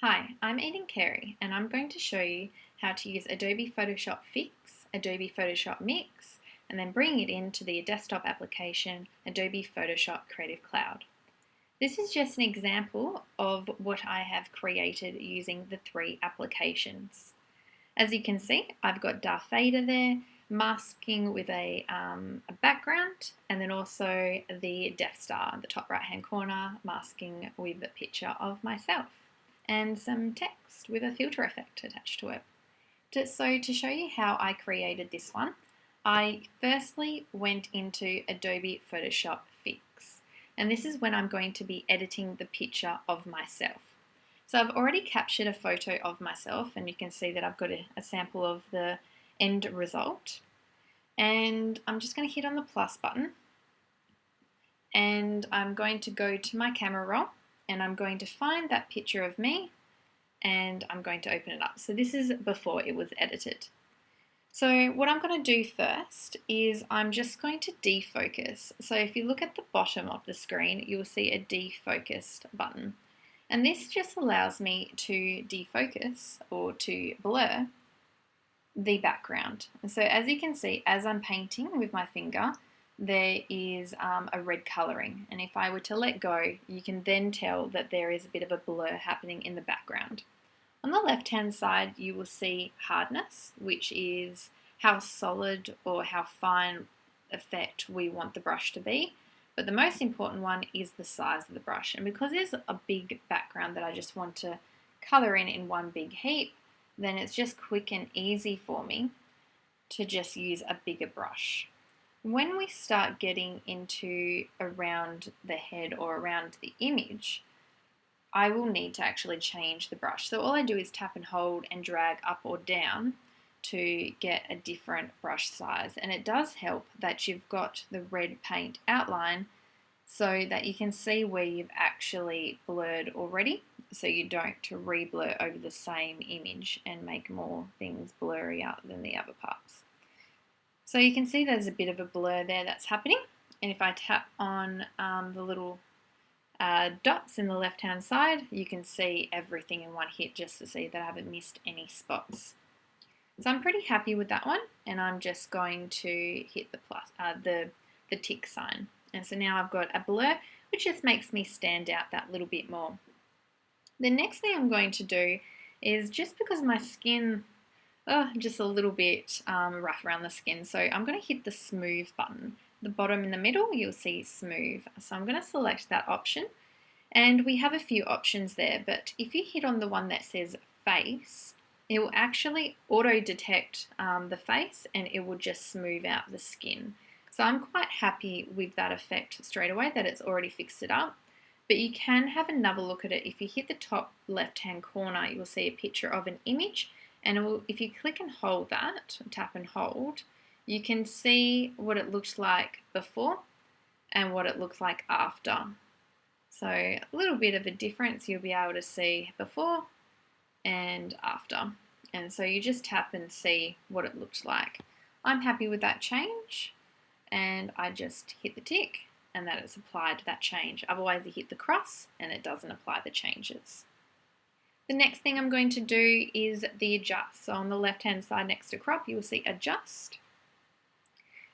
Hi, I'm Eden Carey and I'm going to show you how to use Adobe Photoshop Fix, Adobe Photoshop Mix, and then bring it into the desktop application Adobe Photoshop Creative Cloud. This is just an example of what I have created using the three applications. As you can see, I've got Darth Vader there, masking with a background, and then also the Death Star in the top right hand corner, masking with a picture of myself, and some text with a filter effect attached to it. So to show you how I created this one, I firstly went into Adobe Photoshop Fix, and this is when I'm going to be editing the picture of myself. So I've already captured a photo of myself, and you can see that I've got a sample of the end result. And I'm just going to hit on the plus button, and I'm going to go to my camera roll, and I'm going to find that picture of me, and I'm going to open it up. So this is before it was edited. So what I'm going to do first is I'm just going to defocus. So if you look at the bottom of the screen, you'll see a defocused button. And this just allows me to defocus or to blur the background. And so as you can see, as I'm painting with my finger, there is a red colouring. And if I were to let go, you can then tell that there is a bit of a blur happening in the background. On the left-hand side, you will see hardness, which is how solid or how fine effect we want the brush to be. But the most important one is the size of the brush. And because there's a big background that I just want to colour in one big heap, then it's just quick and easy for me to just use a bigger brush. When we start getting into around the head or around the image, I will need to actually change the brush. So all I do is tap and hold and drag up or down to get a different brush size. And it does help that you've got the red paint outline so that you can see where you've actually blurred already, so you don't re-blur over the same image and make more things blurrier than the other parts. So you can see there's a bit of a blur there that's happening. And if I tap on the little dots in the left hand side, you can see everything in one hit just to see that I haven't missed any spots. So I'm pretty happy with that one, and I'm just going to hit the plus, the tick sign. And so now I've got a blur, which just makes me stand out that little bit more. The next thing I'm going to do is, just because my skin, just a little bit rough around the skin, so I'm going to hit the smooth button. The bottom in the middle, you'll see smooth. So I'm going to select that option, and we have a few options there, but if you hit on the one that says face, it will actually auto detect the face, and it will just smooth out the skin. So I'm quite happy with that effect straight away, that it's already fixed it up. But you can have another look at it. If you hit the top left hand corner, you'll see a picture of an image, and if you click and hold that, tap and hold, you can see what it looks like before and what it looks like after. So a little bit of a difference you'll be able to see before and after. And so you just tap and see what it looks like. I'm happy with that change, and I just hit the tick, and that it's applied that change. Otherwise you hit the cross and it doesn't apply the changes. The next thing I'm going to do is the adjust. So on the left hand side next to crop, you will see adjust.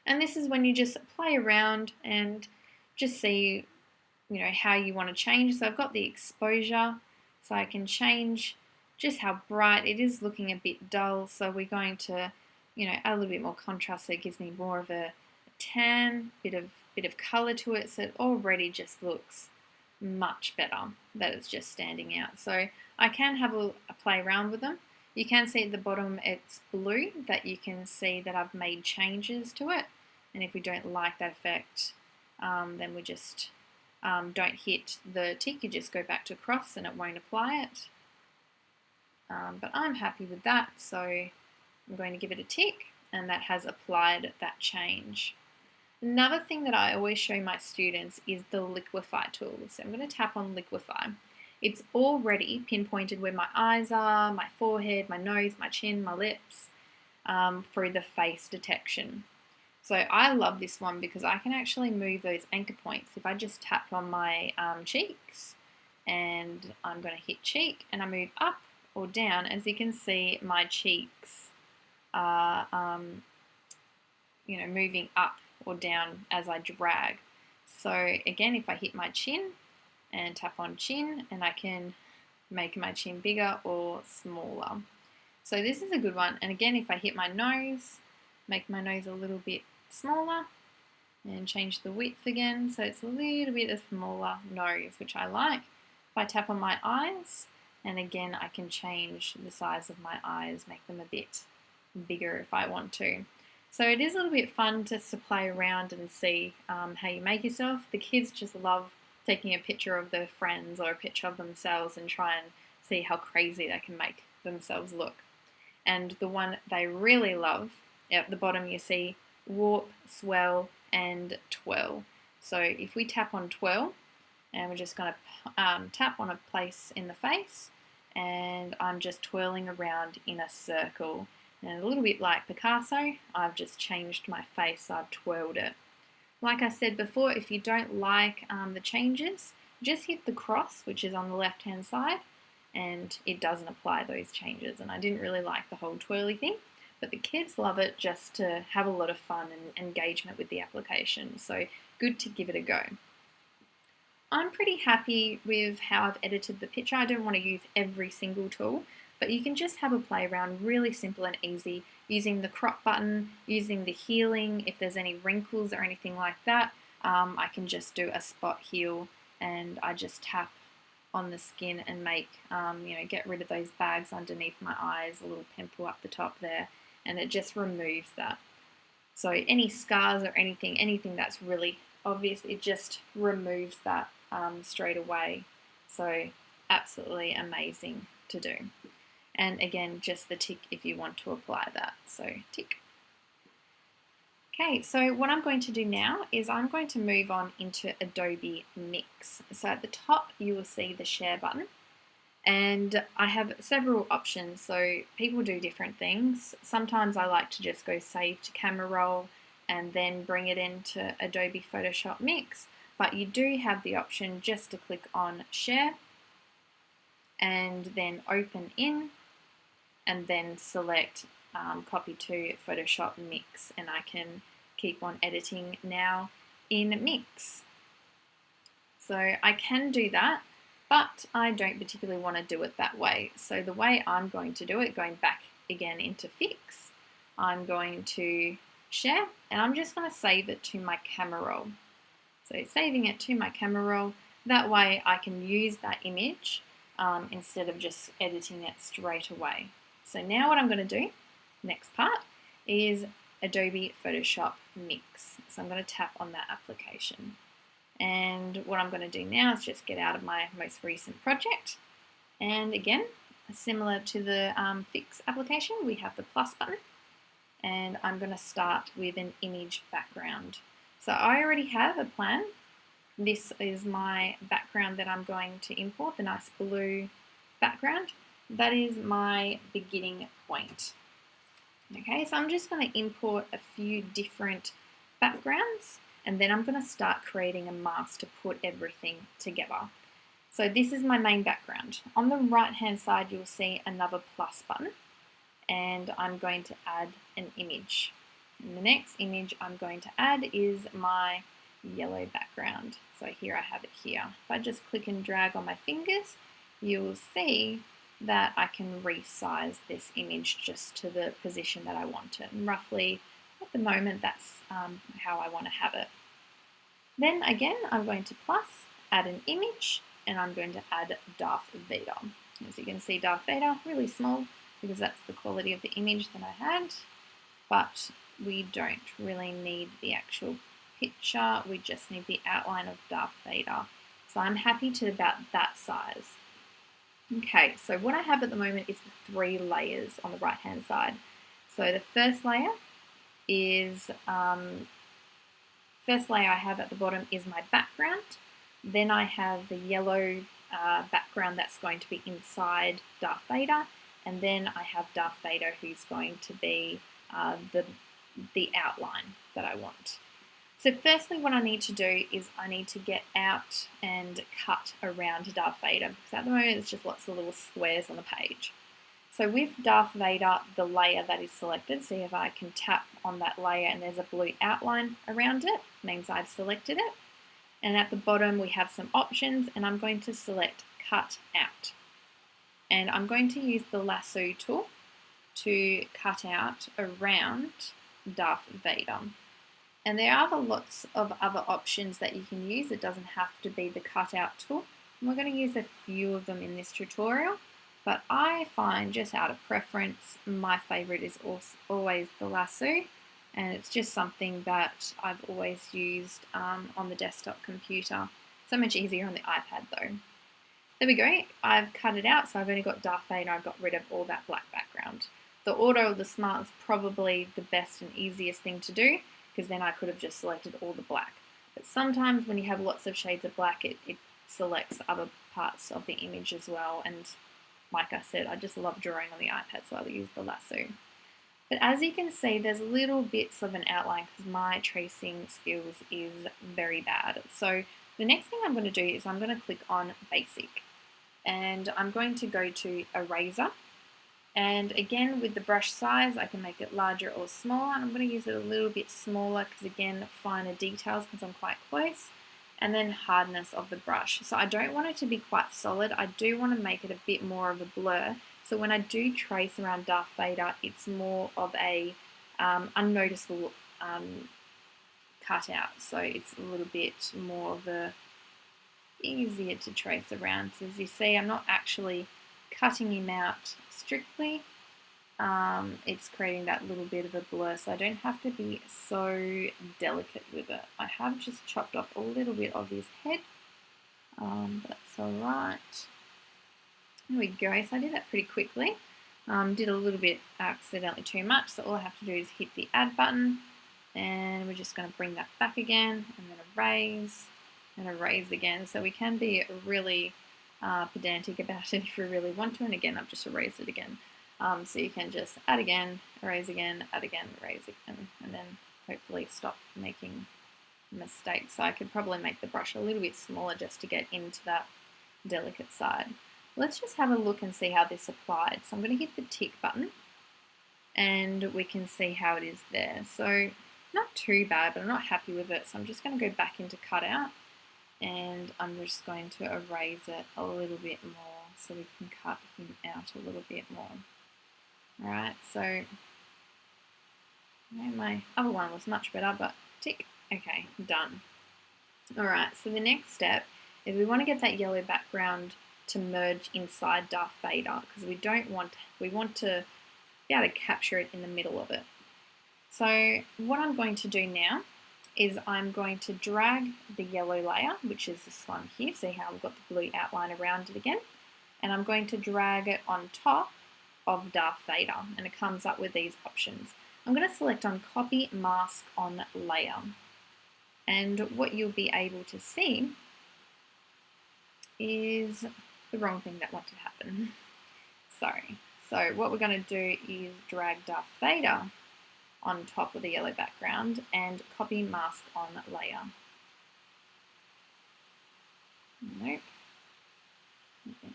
And this is when you just play around and just see, how you want to change. So I've got the exposure, so I can change just how bright it is, looking a bit dull. So we're going to, add a little bit more contrast, so it gives me more of a tan, bit of colour to it. So it already just looks much better, that it's just standing out. So I can have a play around with them. You can see at the bottom it's blue, that you can see that I've made changes to it. And if we don't like that effect, then we just don't hit the tick, you just go back to cross and it won't apply it. But I'm happy with that, so I'm going to give it a tick, and that has applied that change. Another thing that I always show my students is the liquify tool. So I'm going to tap on liquify. It's already pinpointed where my eyes are, my forehead, my nose, my chin, my lips, through the face detection. So I love this one because I can actually move those anchor points. If I just tap on my cheeks and I'm going to hit cheek, and I move up or down. As you can see, my cheeks are moving up or down as I drag. So again, if I hit my chin and tap on chin, and I can make my chin bigger or smaller. So this is a good one. And again, if I hit my nose, make my nose a little bit smaller and change the width again so it's a little bit of smaller nose, which I like. If I tap on my eyes, and again I can change the size of my eyes, make them a bit bigger if I want to. So it is a little bit fun just to play around and see how you make yourself. The kids just love taking a picture of their friends or a picture of themselves and try and see how crazy they can make themselves look. And the one they really love, at the bottom you see warp, swell, and twirl. So if we tap on twirl, and we're just going to tap on a place in the face, and I'm just twirling around in a circle. And a little bit like Picasso, I've just changed my face, I've twirled it. Like I said before, if you don't like the changes, just hit the cross, which is on the left hand side, and it doesn't apply those changes. And I didn't really like the whole twirly thing, but the kids love it just to have a lot of fun and engagement with the application. So good to give it a go. I'm pretty happy with how I've edited the picture. I don't want to use every single tool, but you can just have a play around, really simple and easy, using the crop button, using the healing. If there's any wrinkles or anything like that, I can just do a spot heal, and I just tap on the skin and make, get rid of those bags underneath my eyes, a little pimple up the top there, and it just removes that. So any scars or anything that's really obvious, it just removes that straight away. So absolutely amazing to do. And again, just the tick if you want to apply that. So tick. Okay, so what I'm going to do now is I'm going to move on into Adobe Mix. So at the top you will see the share button, and I have several options, so people do different things. Sometimes I like to just go save to camera roll and then bring it into Adobe Photoshop Mix, but you do have the option just to click on share and then open in, and then select copy to Photoshop Mix, and I can keep on editing now in Mix. So I can do that, but I don't particularly want to do it that way. So the way I'm going to do it, going back again into Fix, I'm going to share, and I'm just going to save it to my camera roll. So saving it to my camera roll, that way I can use that image instead of just editing it straight away. So now what I'm going to do, next part, is Adobe Photoshop Mix. So I'm going to tap on that application. And what I'm going to do now is just get out of my most recent project. And again, similar to the Fix application, we have the plus button. And I'm going to start with an image background. So I already have a plan. This is my background that I'm going to import, the nice blue background. That is my beginning point. Okay, so I'm just going to import a few different backgrounds, and then I'm going to start creating a mask to put everything together. So this is my main background. On the right hand side you'll see another plus button, and I'm going to add an image. And the next image I'm going to add is my yellow background. So here I have it here. If I just click and drag on my fingers, you'll see that I can resize this image just to the position that I want it. And roughly at the moment that's how I want to have it. Then again I'm going to plus, add an image, and I'm going to add Darth Vader. As you can see, Darth Vader, really small because that's the quality of the image that I had, but we don't really need the actual picture, we just need the outline of Darth Vader. So I'm happy to about that size. Okay, so what I have at the moment is the 3 layers on the right hand side. So the first layer is, first layer I have at the bottom is my background. Then I have the yellow background that's going to be inside Darth Vader. And then I have Darth Vader who's going to be the outline that I want. So firstly, what I need to do is I need to get out and cut around Darth Vader, because at the moment it's just lots of little squares on the page. So with Darth Vader, the layer that is selected, see if I can tap on that layer and there's a blue outline around it, means I've selected it. And at the bottom we have some options, and I'm going to select Cut Out. And I'm going to use the lasso tool to cut out around Darth Vader. And there are lots of other options that you can use. It doesn't have to be the cutout tool. And we're going to use a few of them in this tutorial, but I find, just out of preference, my favorite is always the lasso, and it's just something that I've always used on the desktop computer. So much easier on the iPad though. There we go, I've cut it out, so I've only got Darth Vader. I've got rid of all that black background. The auto of the smart is probably the best and easiest thing to do, because then I could have just selected all the black. But sometimes when you have lots of shades of black, it selects other parts of the image as well. And like I said, I just love drawing on the iPad, so I'll use the lasso. But as you can see, there's little bits of an outline because my tracing skills is very bad. So the next thing I'm going to do is I'm going to click on Basic. And I'm going to go to Eraser. And again, with the brush size, I can make it larger or smaller. And I'm going to use it a little bit smaller because, again, finer details because I'm quite close. And then hardness of the brush. So I don't want it to be quite solid. I do want to make it a bit more of a blur. So when I do trace around Darth Vader, it's more of a unnoticeable cutout. So it's a little bit more of a easier to trace around. So as you see, I'm not actually cutting him out strictly. It's creating that little bit of a blur, so I don't have to be so delicate with it. I have just chopped off a little bit of his head, but that's alright. There we go, so I did that pretty quickly. Did a little bit accidentally too much, so all I have to do is hit the add button, and we're just going to bring that back again, and then erase, and erase again. So we can be really pedantic about it if we really want to, and again I've just erased it again. So you can just add again, erase again, add again, erase again, and then hopefully stop making mistakes. So I could probably make the brush a little bit smaller just to get into that delicate side. Let's just have a look and see how this applied. So I'm going to hit the tick button and we can see how it is there. So not too bad, but I'm not happy with it. So I'm just going to go back into cutout and I'm just going to erase it a little bit more so we can cut him out a little bit more. Alright, so my other one was much better, but tick. Okay, done. Alright, so the next step is we want to get that yellow background to merge inside Darth Vader, because we want to be able to capture it in the middle of it. So what I'm going to do now is I'm going to drag the yellow layer, which is this one here, see how we've got the blue outline around it again, and I'm going to drag it on top of Darth Vader, and it comes up with these options. I'm going to select on Copy Mask on Layer, and what you'll be able to see is the wrong thing that wanted to happen. Sorry. So what we're going to do is drag Darth Vader on top of the yellow background and Copy Mask on Layer. Nope.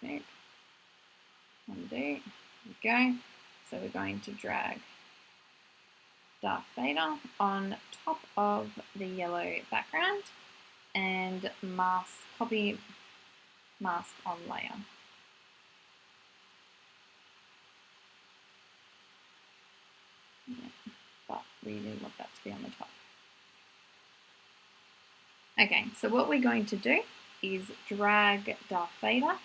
Nope. Undo. There we go. So we're going to drag Darth Vader on top of the yellow background and Copy Mask on Layer. Yeah, but we do want that to be on the top. Okay, so what we're going to do is drag Darth Vader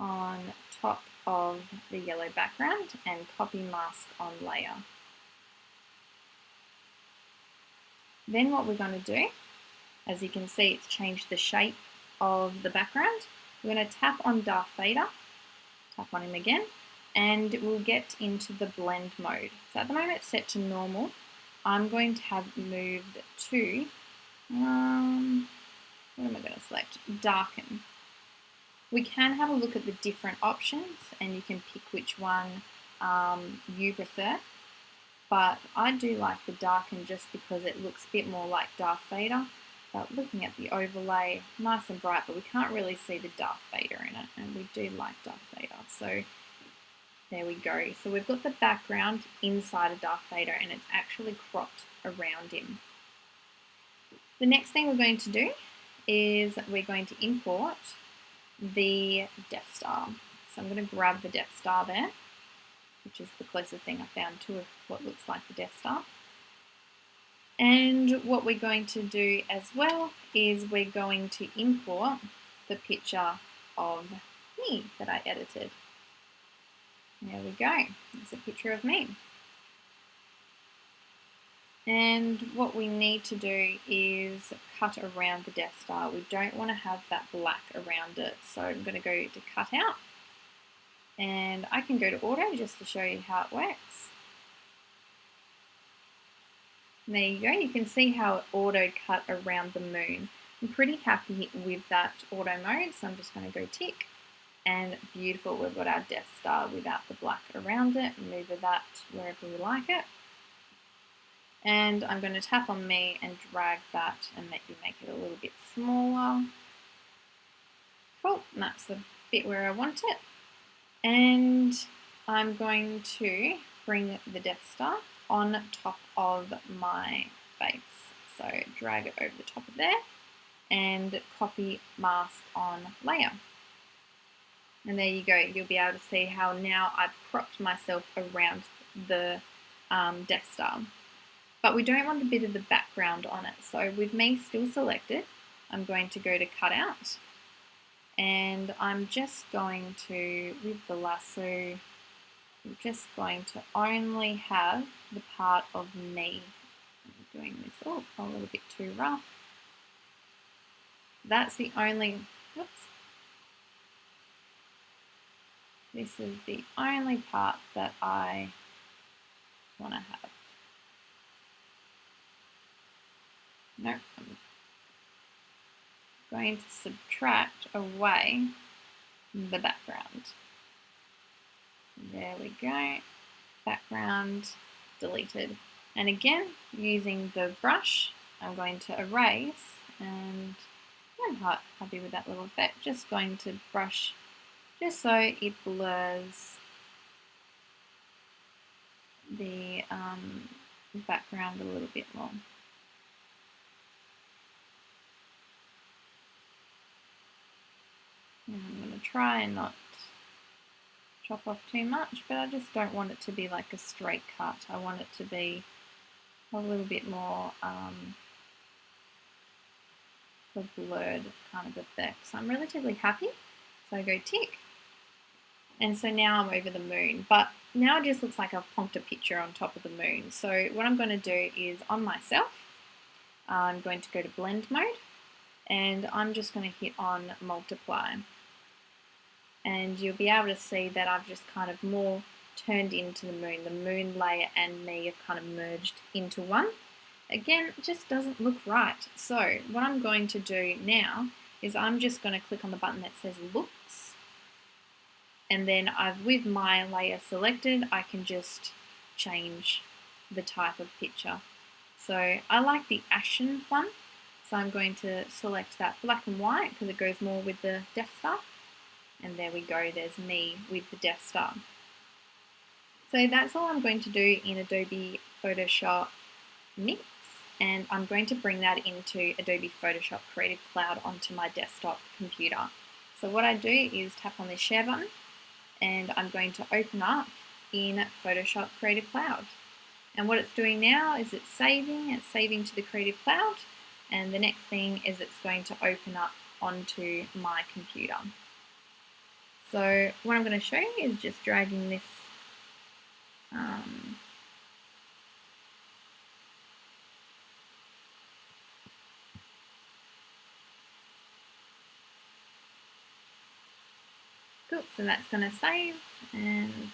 on top of the yellow background and Copy Mask on Layer. Then what we're going to do, as you can see, it's changed the shape of the background. We're going to tap on Darth Vader, tap on him again, and we'll get into the blend mode. So at the moment it's set to normal. I'm going to have moved to, what am I going to select? Darken. We can have a look at the different options and you can pick which one you prefer. but I do like the darken just because it looks a bit more like Darth Vader. But looking at the overlay, nice and bright, but we can't really see the Darth Vader in it, and we do like Darth Vader. So there we go. So we've got the background inside of Darth Vader, and it's actually cropped around him. The next thing we're going to do is we're going to import the Death Star. So I'm going to grab the Death Star there, which is the closest thing I found to what looks like the Death Star. And what we're going to do as well is we're going to import the picture of me that I edited. There we go. There's a picture of me. And what we need to do is cut around the Death Star. We don't want to have that black around it. So I'm going to go to cut out. And I can go to auto just to show you how it works. And there you go, you can see how it auto cut around the moon. I'm pretty happy with that auto mode, so I'm just going to go tick. And beautiful, we've got our Death Star without the black around it. Move that wherever we like it. And I'm going to tap on me and drag that and maybe make it a little bit smaller. Cool, and that's the bit where I want it. And I'm going to bring the Death Star on top of my face. So drag it over the top of there and copy mask on layer. And there you go, you'll be able to see how now I've cropped myself around the Death Star. But we don't want the bit of the background on it. So with me still selected, I'm going to go to cut out. And I'm just going to, with the lasso, I'm just going to only have the part of me. I'm doing this a little bit too rough. That's the only, oops. This is the only part that I want to have. Nope, I'm going to subtract away the background. There we go, background deleted. And again, using the brush, I'm going to erase, and I'm happy with that little effect. Just going to brush just so it blurs the background a little bit more. And I'm going to try and not chop off too much, but I just don't want it to be like a straight cut. I want it to be a little bit more a blurred kind of effect. So I'm relatively happy. So I go tick. And so now I'm over the moon, but now it just looks like I've plonked a picture on top of the moon. So what I'm going to do is on myself, I'm going to go to blend mode, and I'm just going to hit on multiply. And you'll be able to see that I've just kind of more turned into the moon. The moon layer and me have kind of merged into one. Again, it just doesn't look right. So what I'm going to do now is I'm just going to click on the button that says looks. And then with my layer selected, I can just change the type of picture. So I like the ashen one. So I'm going to select that black and white because it goes more with the Death Star. And there we go, there's me with the Death Star. So that's all I'm going to do in Adobe Photoshop Mix, and I'm going to bring that into Adobe Photoshop Creative Cloud onto my desktop computer. So what I do is tap on this share button, and I'm going to open up in Photoshop Creative Cloud. And what it's doing now is it's saving to the Creative Cloud, and the next thing is it's going to open up onto my computer. So what I'm going to show you is just dragging this cool, so that's going to save, and